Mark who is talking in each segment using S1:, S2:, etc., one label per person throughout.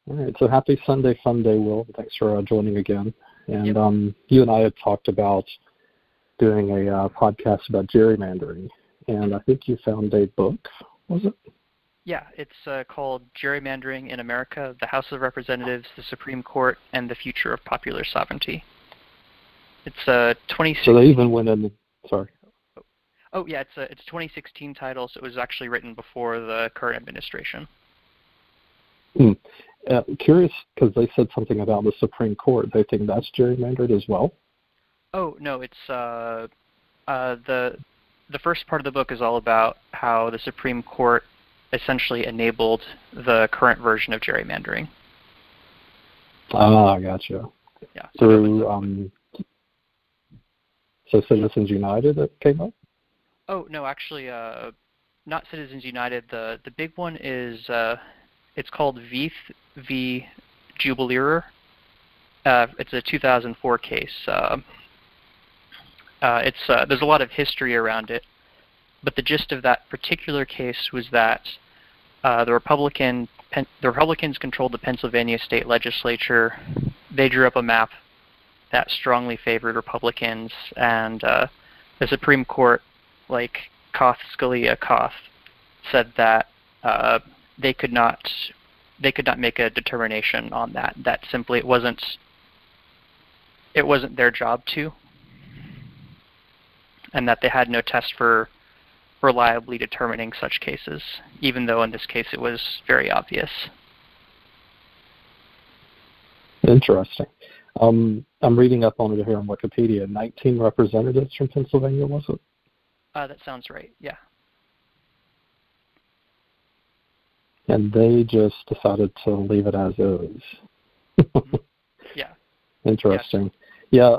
S1: All right, so happy Sunday Fun Day, Will. Thanks for joining again. And
S2: Yep.
S1: you and I had talked about doing a podcast about gerrymandering, and I think you found a book, was it?
S2: Yeah, it's called Gerrymandering in America, the House of Representatives, the Supreme Court, and the Future of Popular Sovereignty. It's 2016.
S1: So they even went in, sorry.
S2: Oh, yeah, it's 2016 title, so it was actually written before the current administration.
S1: Curious, because they said something about the Supreme Court. They think that's gerrymandered as well?
S2: Oh, no, it's the first part of the book is all about how the Supreme Court essentially enabled the current version of gerrymandering.
S1: Ah, gotcha.
S2: Yeah.
S1: So Citizens United that came up?
S2: Oh, no, actually, not Citizens United. The big one is, it's called Veith v. Jubileer. It's a 2004 case. There's a lot of history around it, but the gist of that particular case was that the Republicans controlled the Pennsylvania state legislature. They drew up a map that strongly favored Republicans, and the Supreme Court, like Koth, Scalia, Koth, said that they could not make a determination on that. That simply it wasn't their job to, and that they had no test for reliably determining such cases, even though in this case it was very obvious.
S1: Interesting. I'm reading up on it here on Wikipedia. 19 representatives from Pennsylvania, was it?
S2: That sounds right, yeah.
S1: And they just decided to leave it as is.
S2: Mm-hmm. Yeah.
S1: Interesting. Yeah,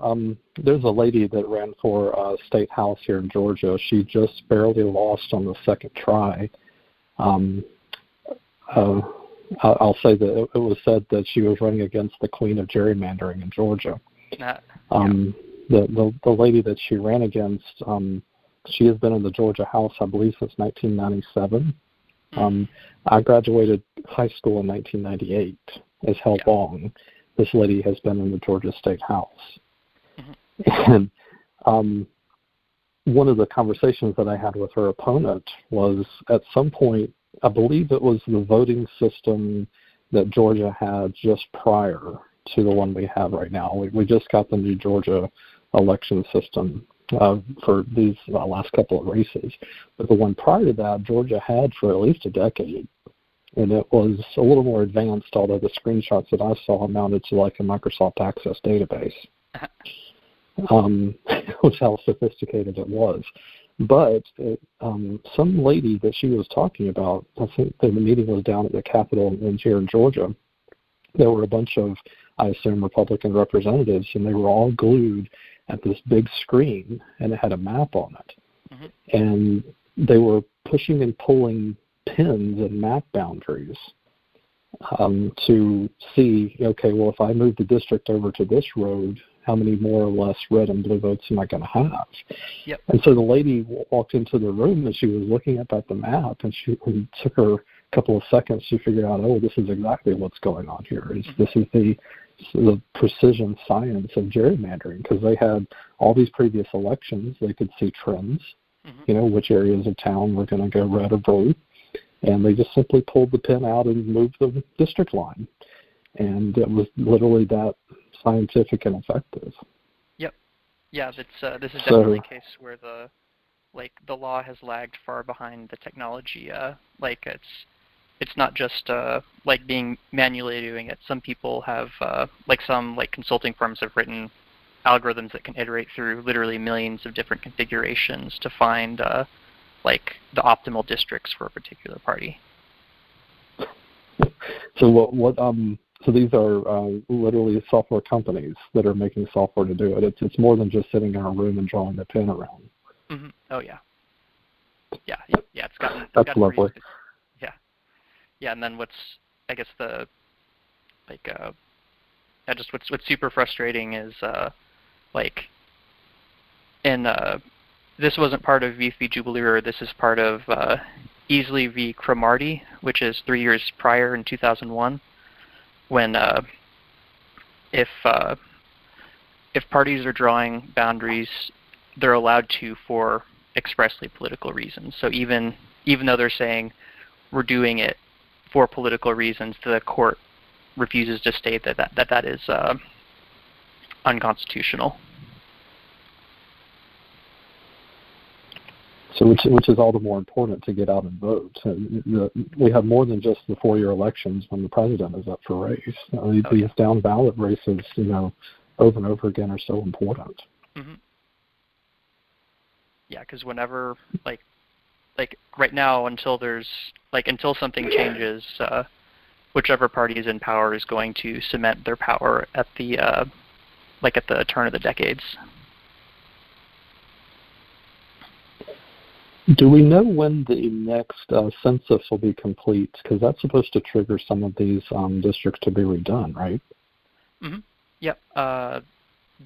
S1: there's a lady that ran for state house here in Georgia. She just barely lost on the second try. I'll say that it was said that she was running against the queen of gerrymandering in Georgia. The lady that she ran against, she has been in the Georgia House, I believe, since 1997. I graduated high school in 1998. Is how long this lady has been in the Georgia State House. And one of the conversations that I had with her opponent was at some point, I believe it was the voting system that Georgia had just prior to the one we have right now. We just got the new Georgia election system for these last couple of races. But the one prior to that, Georgia had for at least a decade. And it was a little more advanced, although the screenshots that I saw amounted to like a Microsoft Access database. Was how sophisticated it was. But some lady that she was talking about, I think the meeting was down at the Capitol here in Georgia. There were a bunch of, I assume, Republican representatives, and they were all glued at this big screen, and it had a map on it. And they were pushing and pulling pins and map boundaries to see, okay, well, if I move the district over to this road, how many more or less red and blue votes am I going to have?
S2: Yep.
S1: And so the lady walked into the room and she was looking up at the map, and it took her a couple of seconds to figure out, oh, this is exactly what's going on here. This is the precision science of gerrymandering, because they had all these previous elections. They could see trends, which areas of town were going to go red or blue, and they just simply pulled the pin out and moved the district line. And it was literally that scientific and effective.
S2: Yep. Yeah, this is definitely a case where the law has lagged far behind the technology. It's not just being manually doing it. Some people have some consulting firms have written algorithms that can iterate through literally millions of different configurations to find the optimal districts for a particular party.
S1: So so these are literally software companies that are making software to do it. It's more than just sitting in a room and drawing the pin around.
S2: Oh yeah. Yeah. It's gotten.
S1: That's lovely.
S2: Yeah, and then what's super frustrating is this wasn't part of Veith v. Jubileer. This is part of Easley v. Cromartie, which is 3 years prior in 2001. when if parties are drawing boundaries, they're allowed to for expressly political reasons. So even though they're saying we're doing it for political reasons, the court refuses to state that is unconstitutional.
S1: So which is all the more important to get out and vote. We have more than just the 4-year elections when the president is up for race. These down ballot races, over and over again are so important.
S2: Mm-hmm. Yeah, because whenever, like right now, until something changes, whichever party is in power is going to cement their power at the turn of the decades.
S1: Do we know when the next census will be complete? Because that's supposed to trigger some of these districts to be redone, right?
S2: Mm-hmm. Yep.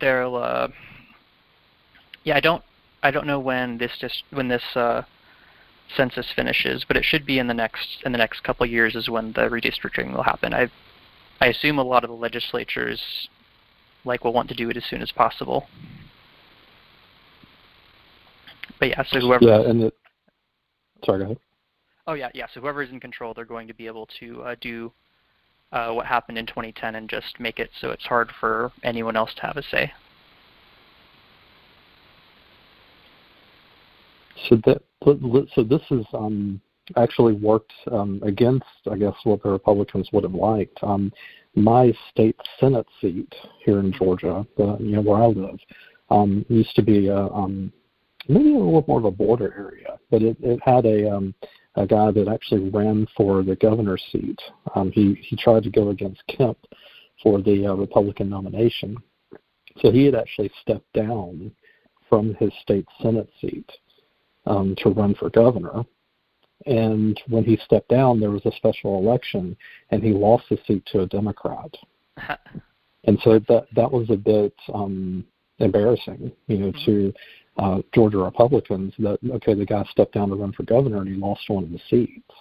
S2: They'll. Yeah, I don't know when this census finishes, but it should be in the next couple of years is when the redistricting will happen. I assume a lot of the legislatures will want to do it as soon as possible. But yeah, so whoever.
S1: Yeah, sorry, go ahead.
S2: Oh yeah. So whoever is in control, they're going to be able to do what happened in 2010 and just make it so it's hard for anyone else to have a say.
S1: So this is actually worked against, I guess, what the Republicans would have liked. My state Senate seat here in Georgia, where I live, used to be maybe a little more of a border area, but it had a guy that actually ran for the governor's seat. He tried to go against Kemp for the Republican nomination. So he had actually stepped down from his state Senate seat to run for governor. And when he stepped down, there was a special election, and he lost the seat to a Democrat. And so that was a bit embarrassing, to Georgia Republicans, that, okay, the guy stepped down to run for governor, and he lost one of the seats.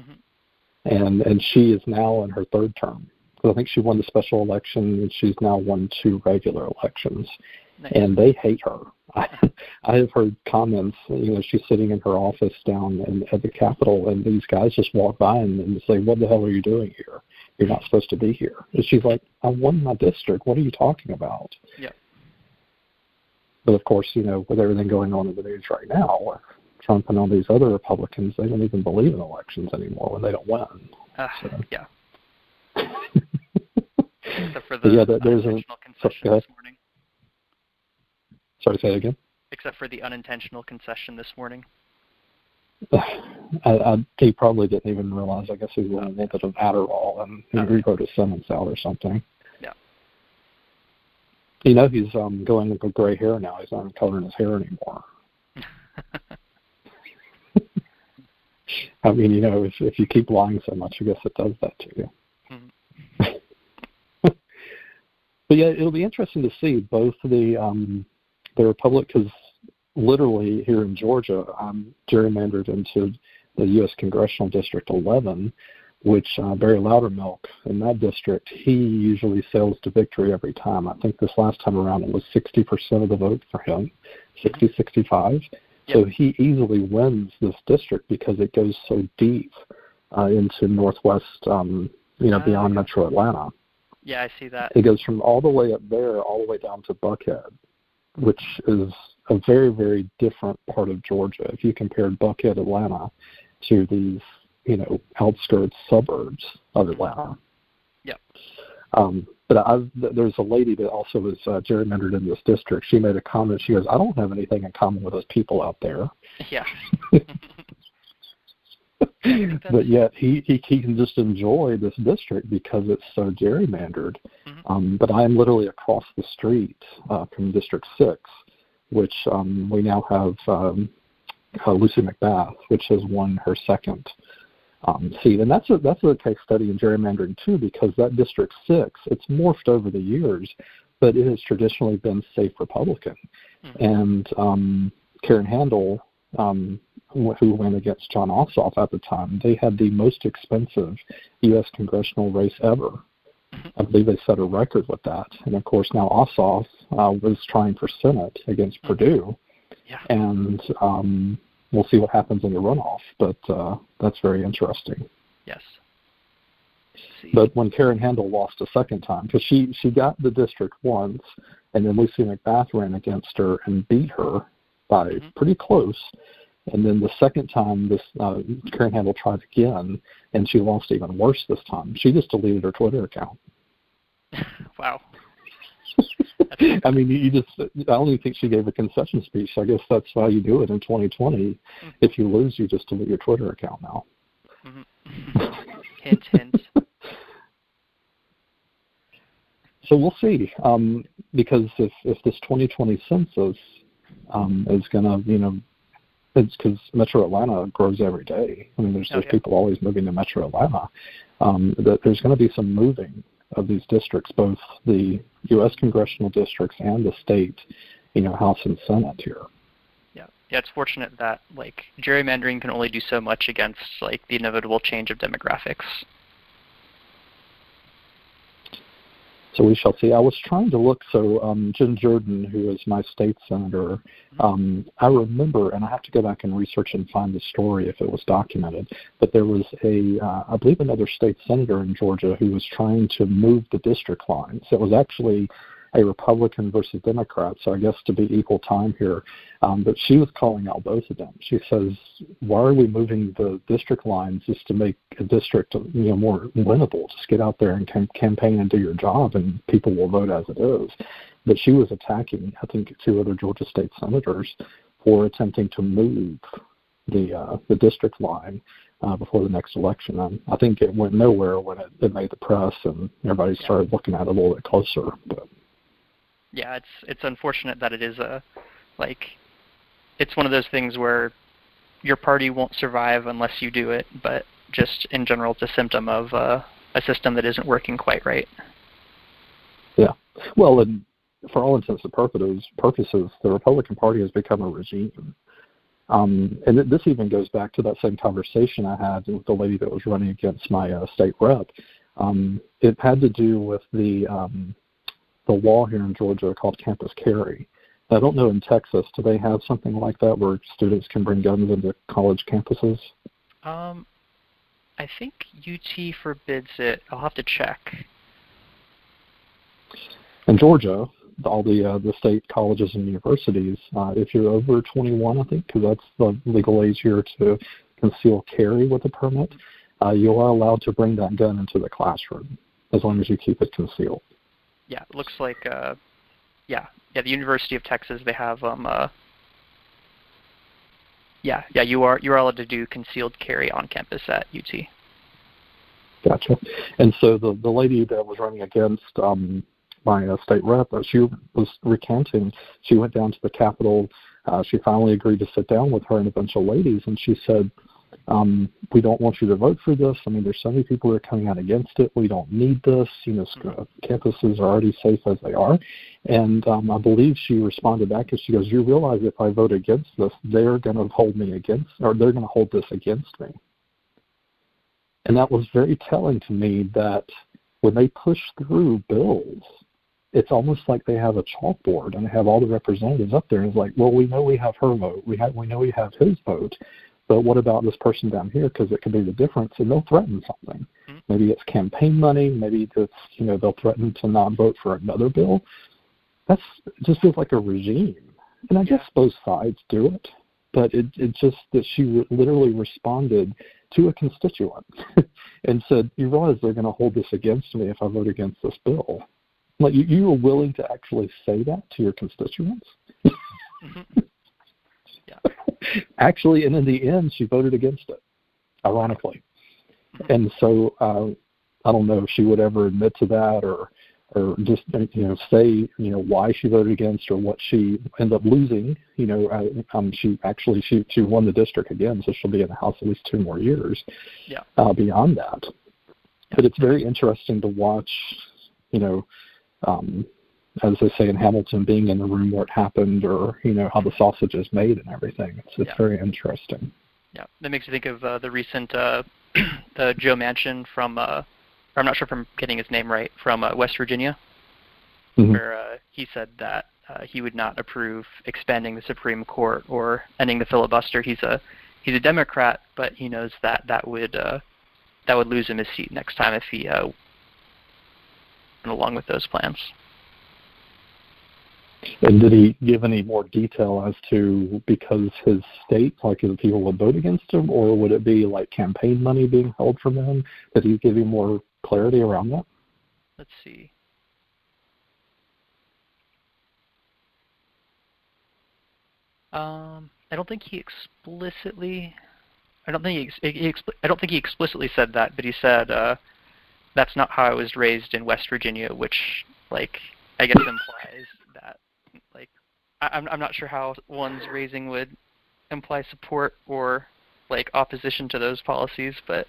S1: Mm-hmm. And she is now in her third term. So I think she won the special election, and she's now won 2 regular elections. Nice. And they hate her. I have heard comments, she's sitting in her office down at the Capitol, and these guys just walk by and say, what the hell are you doing here? You're not supposed to be here. And she's like, I won my district. What are you talking about?
S2: Yeah.
S1: But of course, with everything going on in the news right now, with Trump and all these other Republicans, they don't even believe in elections anymore when they don't win.
S2: Yeah. Except for the unintentional concession this morning.
S1: Sorry, say it again?
S2: Except for the unintentional concession this morning.
S1: He probably didn't even realize. I guess he was on a little bit of Adderall, and he wrote his sentence out or something.
S2: Yeah.
S1: He's going with gray hair now. He's not coloring his hair anymore. I mean, if you keep lying so much, I guess it does that to you. Mm-hmm. But yeah, it'll be interesting to see both the Republic, because literally here in Georgia, I'm gerrymandered into the U.S. Congressional District 11, which Barry Loudermilk in that district, he usually sails to victory every time. I think this last time around it was 60% of the vote for him, 65. Yep. So he easily wins this district because it goes so deep into northwest, beyond Metro Atlanta.
S2: Yeah, I see that.
S1: It goes from all the way up there all the way down to Buckhead, which is a very, very different part of Georgia. If you compared Buckhead, Atlanta, to these, outskirts suburbs of Atlanta.
S2: Yep.
S1: But there's a lady that also was gerrymandered in this district. She made a comment. She goes, I don't have anything in common with those people out there.
S2: Yeah.
S1: But yet he can just enjoy this district because it's so gerrymandered. Mm-hmm. But I am literally across the street from District 6, which we now have Lucy McBath, which has won her second seat. And that's a case study in gerrymandering, too, because that District 6, it's morphed over the years, but it has traditionally been safe Republican. Mm-hmm. And Karen Handel, who went against John Ossoff at the time, they had the most expensive U.S. congressional race ever I believe they set a record with that. And of course, now Ossoff was trying for Senate against Purdue, and we'll see what happens in the runoff. But that's very interesting.
S2: Yes.
S1: But when Karen Handel lost a second time, because she got the district once, and then Lucy McBath ran against her and beat her by pretty close. And then the second time, Karen Handel tried again, and she lost even worse this time. She just deleted her Twitter account.
S2: Wow.
S1: I mean, I don't even think she gave a concession speech. So I guess that's how you do it in 2020. If you lose, you just delete your Twitter account now.
S2: Hint, hint.
S1: So we'll see, because if this 2020 census is going to, it's because Metro Atlanta grows every day. I mean, there's people always moving to Metro Atlanta. That there's going to be some moving of these districts, both the U.S. congressional districts and the state, House and Senate here.
S2: Yeah, it's fortunate that gerrymandering can only do so much against the inevitable change of demographics.
S1: So we shall see. I was trying to look. So Jim Jordan, who is my state senator, I remember, and I have to go back and research and find the story if it was documented, but there was I believe another state senator in Georgia who was trying to move the district lines. It was actually a Republican versus Democrat, so I guess to be equal time here. But she was calling out both of them. She says, why are we moving the district lines just to make a district more winnable? Just get out there and campaign and do your job, and people will vote as it is. But she was attacking, I think, 2 other Georgia state senators for attempting to move the district line before the next election. I think it went nowhere when it made the press, and everybody started looking at it a little bit closer. But
S2: yeah, it's unfortunate that it is it's one of those things where your party won't survive unless you do it, but just in general, it's a symptom of a system that isn't working quite right.
S1: Yeah. Well, and for all intents and purposes, the Republican Party has become a regime. And this even goes back to that same conversation I had with the lady that was running against my state rep. It had to do with the law here in Georgia called Campus Carry. I don't know in Texas, do they have something like that where students can bring guns into college campuses?
S2: I think UT forbids it. I'll have to check.
S1: In Georgia, all the state colleges and universities, if you're over 21, I think, because that's the legal age here to conceal carry with a permit, you are allowed to bring that gun into the classroom as long as you keep it concealed.
S2: Yeah, it looks like, the University of Texas, they have, you are allowed to do concealed carry on campus at UT.
S1: Gotcha. And so the lady that was running against my state rep, she was recanting. She went down to the Capitol. She finally agreed to sit down with her and a bunch of ladies, and she said, we don't want you to vote for this. I mean, there's so many people that are coming out against it. We don't need this. Campuses are already safe as they are. And I believe she responded back and she goes, you realize if I vote against this, they're going to hold this against me. And that was very telling to me that when they push through bills, it's almost like they have a chalkboard and they have all the representatives up there. And it's like, well, we know we have her vote. We know we have his vote. But what about this person down here? Because it could be the difference, and they'll threaten something. Maybe it's campaign money. Maybe it's they'll threaten to not vote for another bill. It just feels like a regime, and I guess both sides do it. But it just that she literally responded to a constituent and said, "You realize they're going to hold this against me if I vote against this bill." Like you were willing to actually say that to your constituents. Actually, and in the end, she voted against it, ironically. And so I don't know if she would ever admit to that or just say why she voted against or what she ended up losing. She won the district again, so she'll be in the House at least 2 more years. Beyond that, but it's very interesting to watch. As they say in Hamilton, being in the room where it happened, or how the sausage is made and everything. It's very interesting.
S2: Yeah, that makes me think of the recent the Joe Manchin from I'm not sure if I'm getting his name right, from West Virginia, where he said that he would not approve expanding the Supreme Court or ending the filibuster. He's a Democrat, but he knows that would lose him his seat next time if he went along with those plans.
S1: And did he give any more detail as to because his state, like the people would vote against him, or would it be like campaign money being held from him? Did he give you more clarity around that?
S2: Let's see. I don't think he explicitly. I don't think he explicitly said that, but he said that's not how I was raised in West Virginia, which, like, I guess implies that, like, I'm not sure how one's raising would imply support or, like, opposition to those policies, but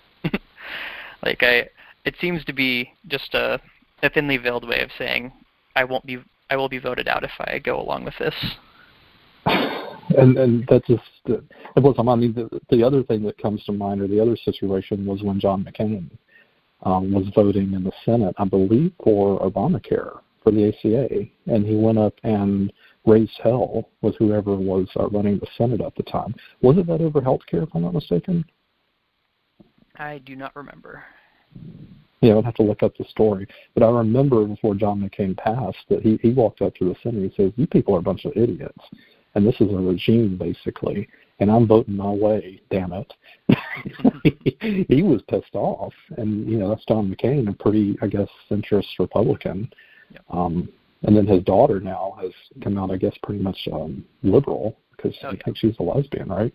S2: like, it seems to be just a thinly veiled way of saying I will be voted out if I go along with this.
S1: And that's just it was. I mean, the other thing that comes to mind, or the other situation, was when John McCain was voting in the Senate, I believe, for Obamacare, for the ACA, and he went up and raised hell with whoever was running the Senate at the time. Wasn't that over health care, if I'm not mistaken?
S2: I do not remember.
S1: Yeah, I'd have to look up the story. But I remember before John McCain passed that he walked up to the Senate and he says, "You people are a bunch of idiots. And this is a regime, basically, and I'm voting my way, damn it." He was pissed off. And, that's John McCain, a pretty, I guess, centrist Republican. Yep. And then his daughter now has come out, I guess, pretty much liberal, because I think she's a lesbian, right?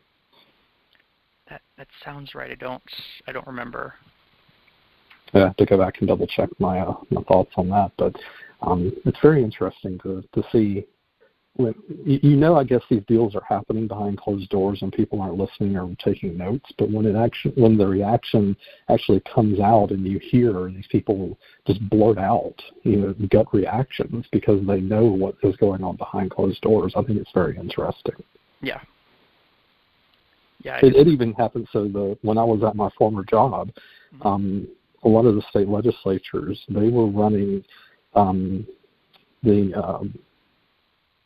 S2: That sounds right. I don't remember.
S1: I have to go back and double check my thoughts on that. But it's very interesting to see. I guess these deals are happening behind closed doors and people aren't listening or taking notes. But when the reaction actually comes out and you hear these people just blurt out, gut reactions because they know what is going on behind closed doors, I think it's very interesting.
S2: Yeah. Yeah.
S1: It even happened. So when I was at my former job, a lot of the state legislatures, they were running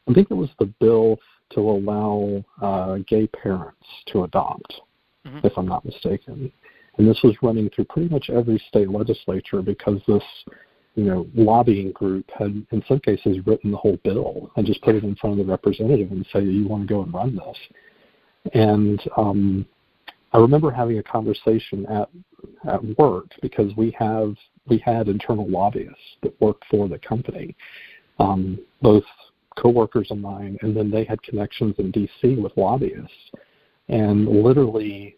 S1: I think it was the bill to allow gay parents to adopt, if I'm not mistaken. And this was running through pretty much every state legislature because this, lobbying group had, in some cases, written the whole bill and just put it in front of the representative and say, "You want to go and run this?" And I remember having a conversation at work because we had internal lobbyists that worked for the company, both coworkers of mine, and then they had connections in D.C. with lobbyists. And literally,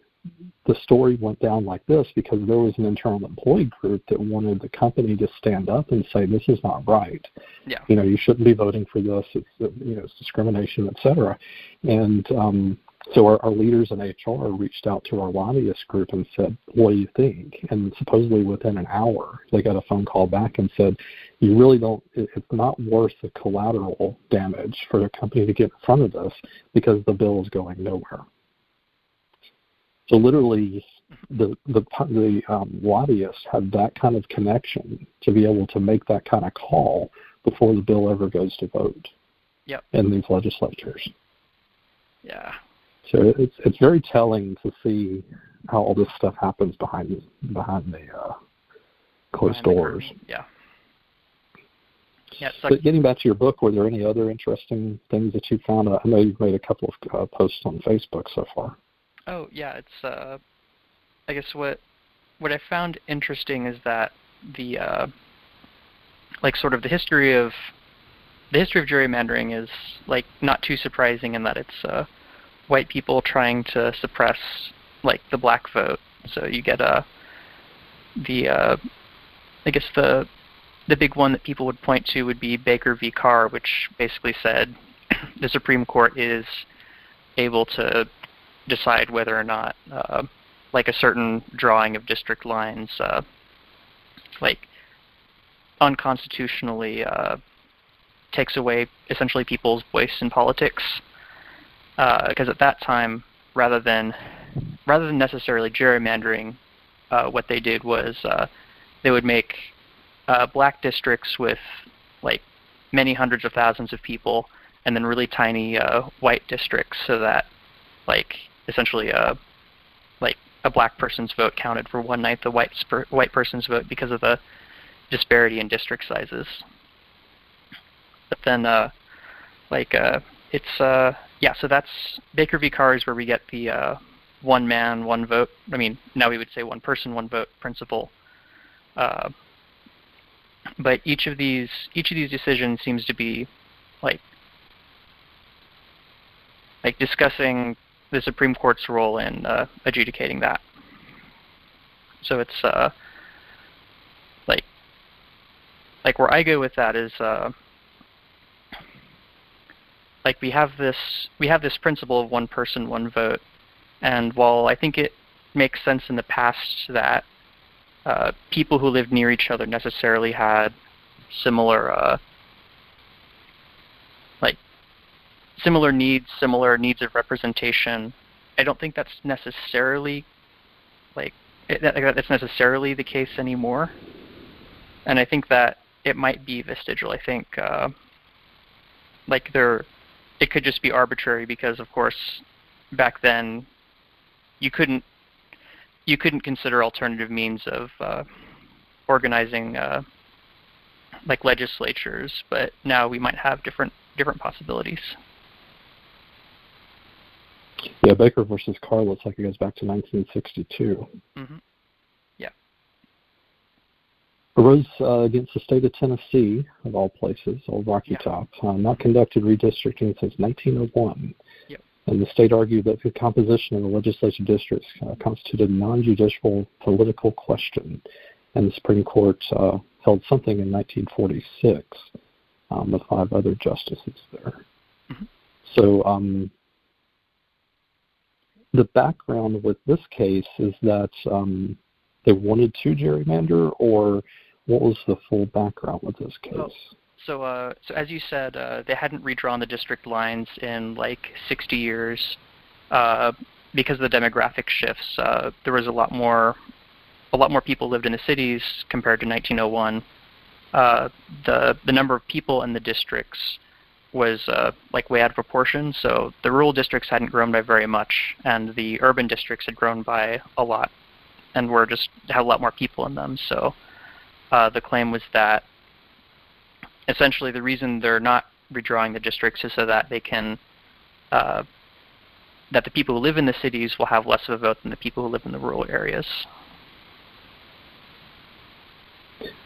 S1: the story went down like this because there was an internal employee group that wanted the company to stand up and say, "This is not right.
S2: Yeah.
S1: You shouldn't be voting for this. It's discrimination, et cetera." And so our leaders in HR reached out to our lobbyist group and said, "What do you think?" And supposedly within an hour, they got a phone call back and said, "You really don't, it's not worth the collateral damage for the company to get in front of this because the bill is going nowhere." So literally, the lobbyists had that kind of connection to be able to make that kind of call before the bill ever goes to vote.
S2: Yep.
S1: In these legislatures.
S2: Yeah.
S1: So it's very telling to see how all this stuff happens behind the closed doors.
S2: Yeah.
S1: But getting back to your book, were there any other interesting things that you found? I know you've made a couple of posts on Facebook so far.
S2: Oh yeah, it's I guess what I found interesting is that the sort of the history of gerrymandering is like not too surprising in that it's white people trying to suppress like the black vote. So you get I guess the big one that people would point to would be Baker v. Carr, which basically said the Supreme Court is able to decide whether or not like a certain drawing of district lines like unconstitutionally takes away essentially people's voice in politics. Because at that time, rather than necessarily gerrymandering, what they did was they would make black districts with like many hundreds of thousands of people, and then really tiny white districts, so that like essentially like a black person's vote counted for 1/9 the white person's vote because of the disparity in district sizes. But then so that's Baker v. Carr is where we get the one man, one vote. I mean, now we would say one person, one vote principle. But each of these decisions seems to be like discussing the Supreme Court's role in adjudicating that. So it's like where I go with that is like we have this principle of one person, one vote, and while I think it makes sense in the past that people who lived near each other necessarily had similar needs of representation, I don't think that's necessarily that's necessarily the case anymore. And I think that it might be vestigial. I think it could just be arbitrary because, of course, back then you couldn't consider alternative means of organizing like legislatures, but now we might have different possibilities.
S1: Yeah, Baker versus Carr looks like it goes back to 1962.
S2: Mm-hmm. Yeah.
S1: Arose against the state of Tennessee, of all places, old Rocky Top, not conducted redistricting since 1901.
S2: Yep.
S1: And the state argued that the composition of the legislative districts constituted a non-judicial political question. And the Supreme Court held something in 1946 with 5 other justices there. Mm-hmm. So the background with this case is that they wanted to gerrymander, or what was the full background with this case?
S2: So as you said, they hadn't redrawn the district lines in like 60 years because of the demographic shifts. There was a lot more people lived in the cities compared to 1901. The number of people in the districts was like way out of proportion. So the rural districts hadn't grown by very much, and the urban districts had grown by a lot, and had a lot more people in them. So the claim was that essentially the reason they're not redrawing the districts is so that they can that the people who live in the cities will have less of a vote than the people who live in the rural areas.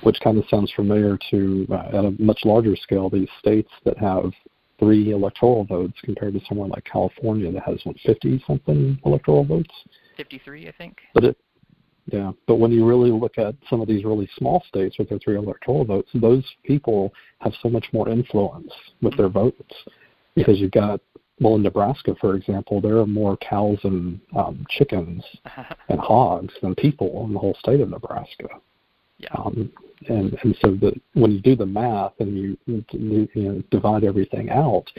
S1: Which kind of sounds familiar to, at a much larger scale, these states that have 3 electoral votes compared to somewhere like California that has, 50-something electoral votes?
S2: 53, I think.
S1: But when you really look at some of these really small states with their 3 electoral votes, those people have so much more influence with their votes. Because you've got, in Nebraska, for example, there are more cows and chickens and hogs than people in the whole state of Nebraska.
S2: Yeah.
S1: And so when you do the math and you divide everything out,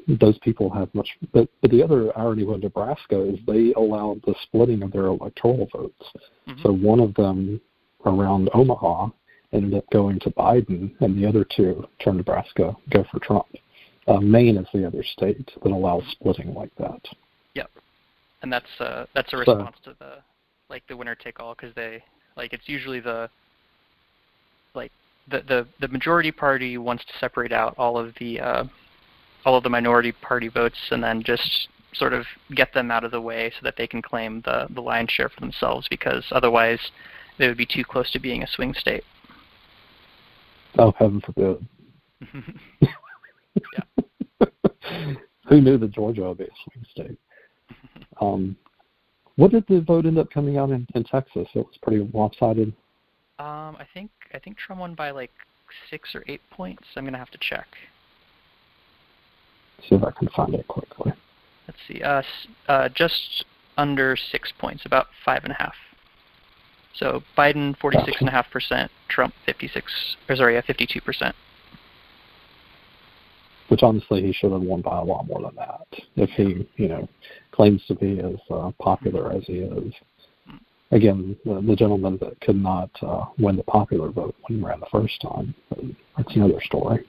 S1: those people have much. But the other irony with Nebraska is they allow the splitting of their electoral votes. Mm-hmm. So one of them around Omaha ended up going to Biden, and the other 2 turned Nebraska, go for Trump. Maine is the other state that allows splitting like that.
S2: Yep. And that's a response to the winner take all, because they. Like it's usually the majority party wants to separate out all of the minority party votes and then just sort of get them out of the way so that they can claim the lion's share for themselves, because otherwise they would be too close to being a swing state.
S1: Oh, heaven forbid.
S2: Yeah.
S1: Who knew that Georgia would be a swing state? What did the vote end up coming out in Texas? It was pretty lopsided.
S2: I think Trump won by like 6 or 8 points. I'm gonna have to check.
S1: See if I can find it quickly.
S2: Let's see. Just under 6 points, about 5.5. So Biden 46.5%, Trump 52%.
S1: Which honestly, he should have won by a lot more than that if he, claims to be as popular as he is. again, the gentleman that could not win the popular vote when he ran the first time. But that's another story.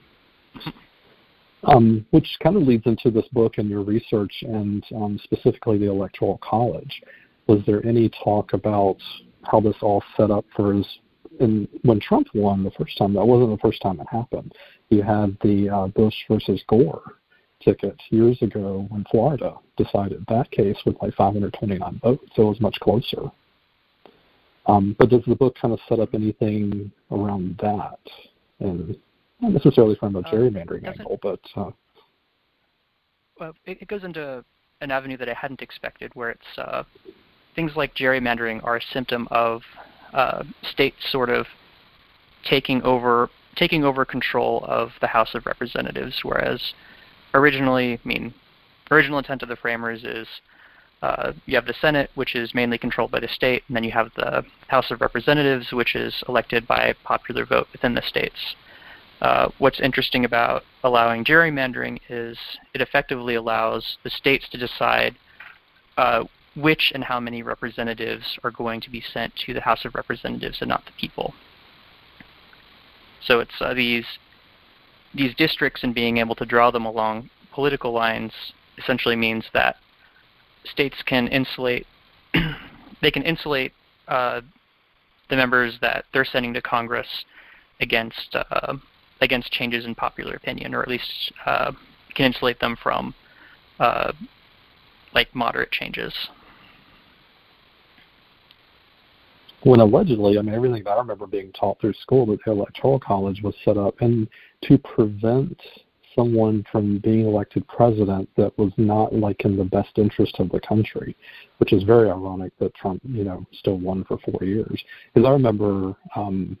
S1: Which kind of leads into this book and your research, and specifically the Electoral College. Was there any talk about how this all set up for his? And when Trump won the first time, that wasn't the first time it happened. You had the Bush versus Gore ticket years ago when Florida decided that case with like 529 votes, so it was much closer. But does the book kind of set up anything around that? And not necessarily from a gerrymandering angle, but...
S2: Well, it goes into an avenue that I hadn't expected, where it's things like gerrymandering are a symptom of states sort of taking over control of the House of Representatives, whereas original intent of the framers is you have the Senate, which is mainly controlled by the state, and then you have the House of Representatives, which is elected by popular vote within the states. What's interesting about allowing gerrymandering is it effectively allows the states to decide which and how many representatives are going to be sent to the House of Representatives and not the people. So it's these districts and being able to draw them along political lines essentially means that states can insulate the members that they're sending to Congress against changes in popular opinion, or at least can insulate them from like moderate changes.
S1: When allegedly, I mean, everything that I remember being taught through school, that the Electoral College was set up and to prevent someone from being elected president that was not like in the best interest of the country, which is very ironic that Trump, still won for 4 years. Because I remember, and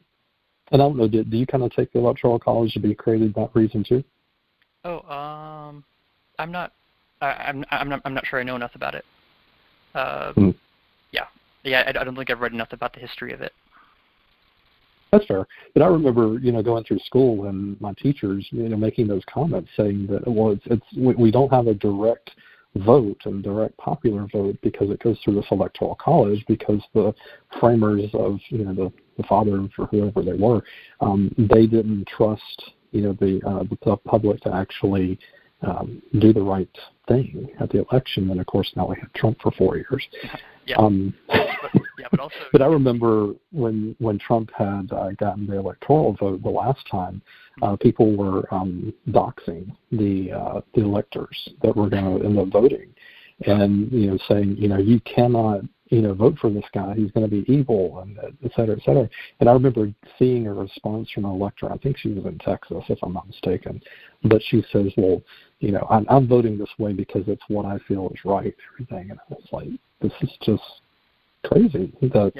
S1: I don't know, do you kind of take the Electoral College to be created that reason too?
S2: Oh, I'm not sure I know enough about it. Yeah, I don't think I've read enough about the history of it.
S1: That's fair. But I remember, going through school and my teachers, making those comments saying that, well, we don't have a direct vote and direct popular vote because it goes through this Electoral College, because the framers of, the fathers or whoever they were, they didn't trust, the public to actually do the right thing at the election. And of course, now we have Trump for 4 years.
S2: Yeah. But also.
S1: But I remember when Trump had gotten the electoral vote the last time, people were doxing the electors that were going to end up voting, and saying you cannot vote for this guy, he's going to be evil, and et cetera, et cetera. And I remember seeing a response from an elector. I think she was in Texas, if I'm not mistaken, but she says, well, I'm voting this way because it's what I feel is right, everything. And I was like, this is just crazy. That's,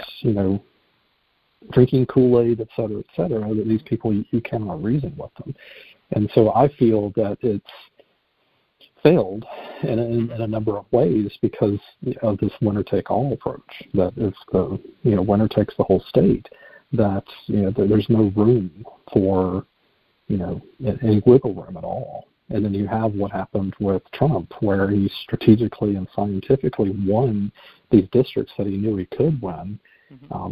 S1: drinking Kool-Aid, et cetera, that these people, you cannot reason with them. And so I feel that it's failed in a number of ways because of this winner-take-all approach, that if the winner takes the whole state, that there's no room for any wiggle room at all. And then you have what happened with Trump, where he strategically and scientifically won these districts that he knew he could win,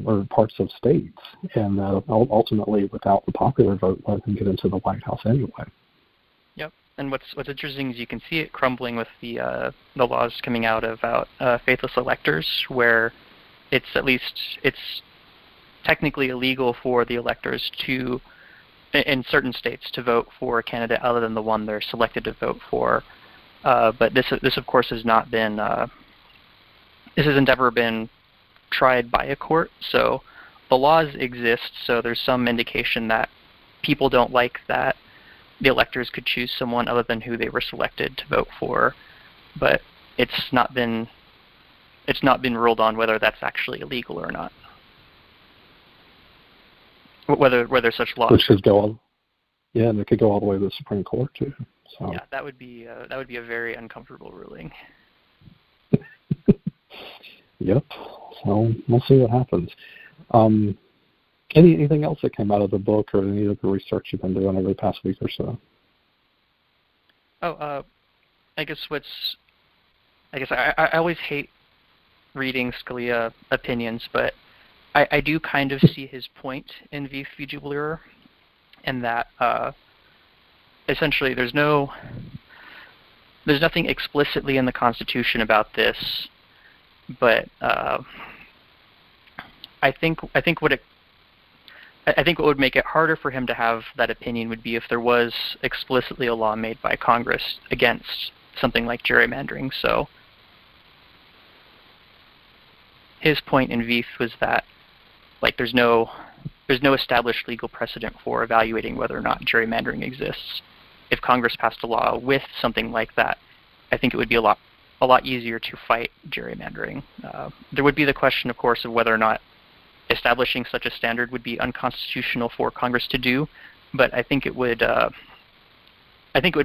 S1: or parts of states, and ultimately, without the popular vote, let him get into the White House anyway.
S2: Yep. And what's interesting is you can see it crumbling with the laws coming out about faithless electors, where it's technically illegal for the electors to, in certain states, to vote for a candidate other than the one they're selected to vote for. But this of course has not been this hasn't ever been tried by a court. So the laws exist. So there's some indication that people don't like that the electors could choose someone other than who they were selected to vote for. But it's not been ruled on whether that's actually illegal or not. Whether such laws,
S1: which could go on, and it could go all the way to the Supreme Court too. So
S2: yeah, that would be a very uncomfortable ruling.
S1: Yep. So we'll see what happens. Anything else that came out of the book, or any of the research you've been doing over the past week or so?
S2: I guess I always hate reading Scalia opinions, but I do kind of see his point in Vieth v. Jubileer, and that essentially there's nothing explicitly in the Constitution about this, but I think what would make it harder for him to have that opinion would be if there was explicitly a law made by Congress against something like gerrymandering. So his point in Vieth was that there's no established legal precedent for evaluating whether or not gerrymandering exists. If Congress passed a law with something like that, I think it would be a lot easier to fight gerrymandering. There would be the question, of course, of whether or not establishing such a standard would be unconstitutional for Congress to do, but I think it would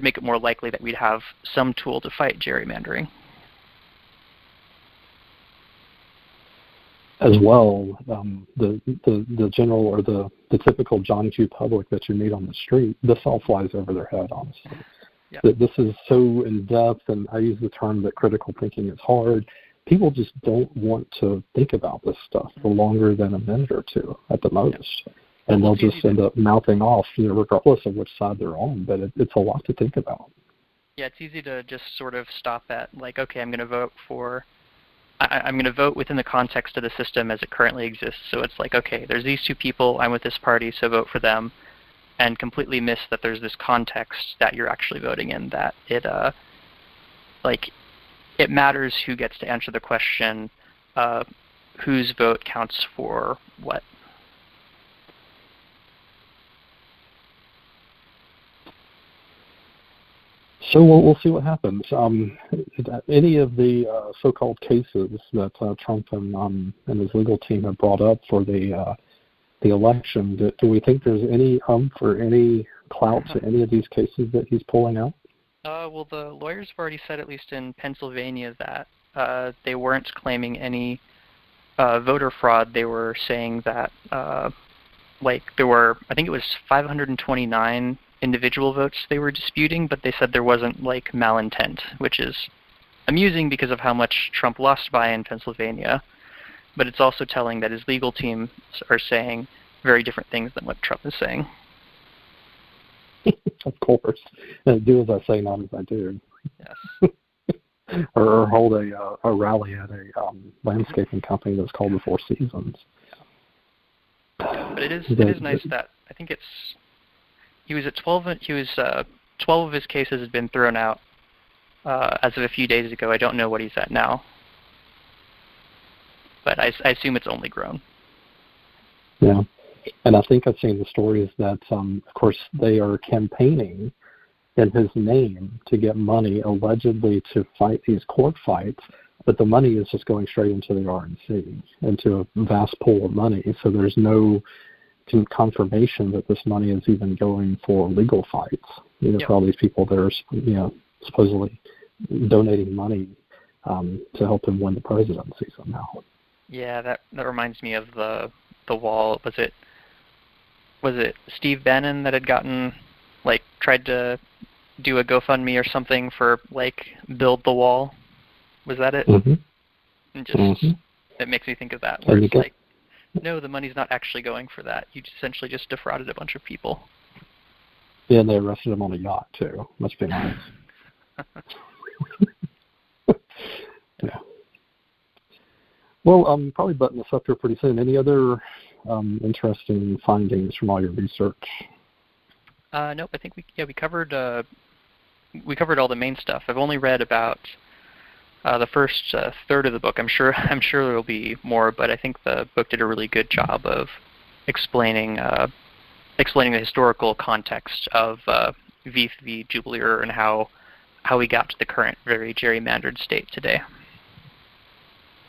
S2: make it more likely that we'd have some tool to fight gerrymandering.
S1: As well, the general or the typical John Q. public that you meet on the street, this all flies over their head, honestly.
S2: Yeah.
S1: This is so in-depth, and I use the term that critical thinking is hard. People just don't want to think about this stuff for longer than a minute or two at the most. Yeah. And they'll just end up mouthing off, regardless of which side they're on, but it's a lot to think about.
S2: Yeah, it's easy to just sort of stop at, okay, I'm going to vote within the context of the system as it currently exists. So it's okay, there's these two people, I'm with this party, so vote for them, and completely miss that there's this context that you're actually voting in, that it matters who gets to answer the question, whose vote counts for what.
S1: So we'll see what happens. Any of the so-called cases that Trump and his legal team have brought up for the election, do we think there's any or any clout to any of these cases that he's pulling out?
S2: Well, the lawyers have already said, at least in Pennsylvania, that they weren't claiming any voter fraud. They were saying that there were, I think it was 529 individual votes they were disputing, but they said there wasn't malintent, which is amusing because of how much Trump lost by in Pennsylvania. But it's also telling that his legal team are saying very different things than what Trump is saying.
S1: Of course. Do as I say, not as I do.
S2: Yes.
S1: or hold a rally at a landscaping company that's called the Four Seasons.
S2: Yeah, but it is nice that I think he was at 12. 12 of his cases had been thrown out as of a few days ago. I don't know what he's at now, but I assume it's only grown.
S1: Yeah, and I think I've seen the stories that, of course, they are campaigning in his name to get money, allegedly to fight these court fights, but the money is just going straight into the RNC, into a vast pool of money. So there's no confirmation that this money is even going for legal fights. Yep. For all these people that are, supposedly donating money to help him win the presidency somehow.
S2: Yeah, that reminds me of the wall. Was it Steve Bannon that had gotten tried to do a GoFundMe or something for build the wall? Was that it?
S1: Mm-hmm.
S2: And just it makes me think of that, where it's no, the money's not actually going for that. You essentially just defrauded a bunch of people.
S1: Yeah, and they arrested him on a yacht too. Must be nice. Yeah. Well, probably button this up here pretty soon. Any other interesting findings from all your research?
S2: Nope. I think we covered all the main stuff. I've only read about the first third of the book. I'm sure there will be more, but I think the book did a really good job of explaining the historical context of Vieth v. Jubileer and how we got to the current very gerrymandered state today.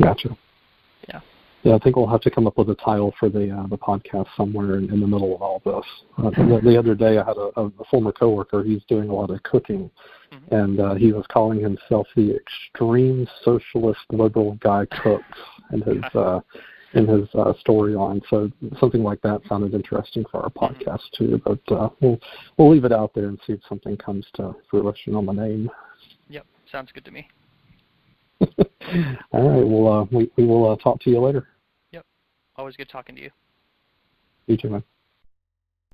S1: Gotcha.
S2: Yeah.
S1: Yeah, I think we'll have to come up with a title for the podcast somewhere in the middle of all this. The other day I had a former coworker. He's doing a lot of cooking, and he was calling himself the extreme socialist liberal guy cooks in his storyline. So something like that sounded interesting for our podcast too. But we'll leave it out there and see if something comes to fruition on the name.
S2: Yep, sounds good to me.
S1: All right. Well, we will talk to you later.
S2: Yep. Always good talking to you.
S1: You too, man.